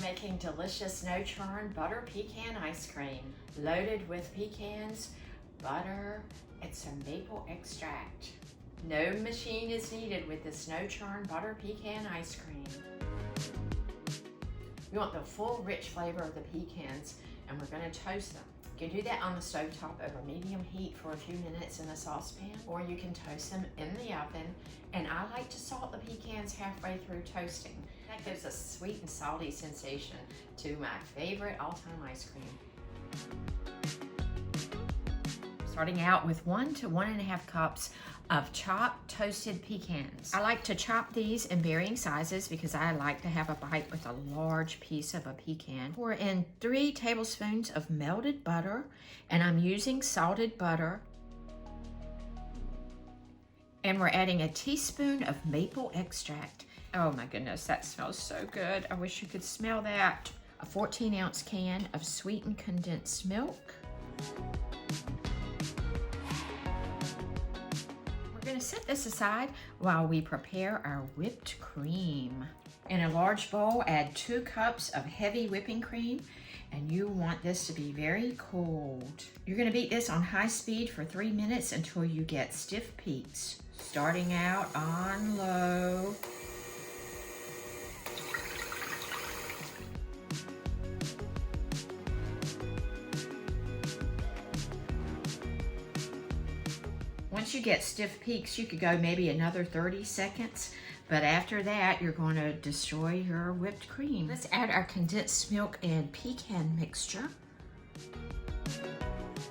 making delicious no-churn butter pecan ice cream. Loaded with pecans, butter, and some maple extract. No machine is needed with this no-churn butter pecan ice cream. You want the full rich flavor of the pecans, and we're going to toast them. You can do that on the stovetop over medium heat for a few minutes in a saucepan, or you can toast them in the oven. And I like to salt the pecans halfway through toasting. That gives a sweet and salty sensation to my favorite all-time ice cream. Starting out with 1 to 1.5 cups of chopped toasted pecans. I like to chop these in varying sizes because I like to have a bite with a large piece of a pecan. Pour in 3 tablespoons of melted butter, and I'm using salted butter. And we're adding a teaspoon of maple extract. Oh my goodness, that smells so good. I wish you could smell that. A 14-ounce can of sweetened condensed milk. We're going to set this aside while we prepare our whipped cream. In a large bowl, add 2 cups of heavy whipping cream, and you want this to be very cold. You're going to beat this on high speed for 3 minutes until you get stiff peaks, starting out on low. Once you get stiff peaks, you could go maybe another 30 seconds, but after that, you're going to destroy your whipped cream. Let's add our condensed milk and pecan mixture.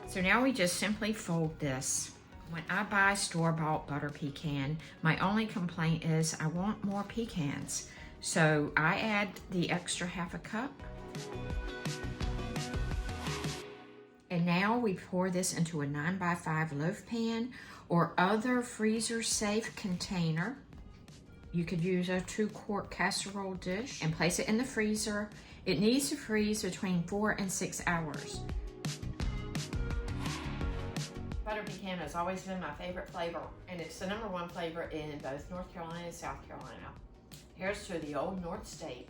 So now we just simply fold this. When I buy store-bought butter pecan, my only complaint is I want more pecans. So I add the extra ½ cup. And now we pour this into a 9x5 loaf pan or other freezer-safe container. You could use a 2-quart casserole dish and place it in the freezer. It needs to freeze between 4 and 6 hours. Butter pecan has always been my favorite flavor, and it's the #1 flavor in both North Carolina and South Carolina. Here's to the old North State.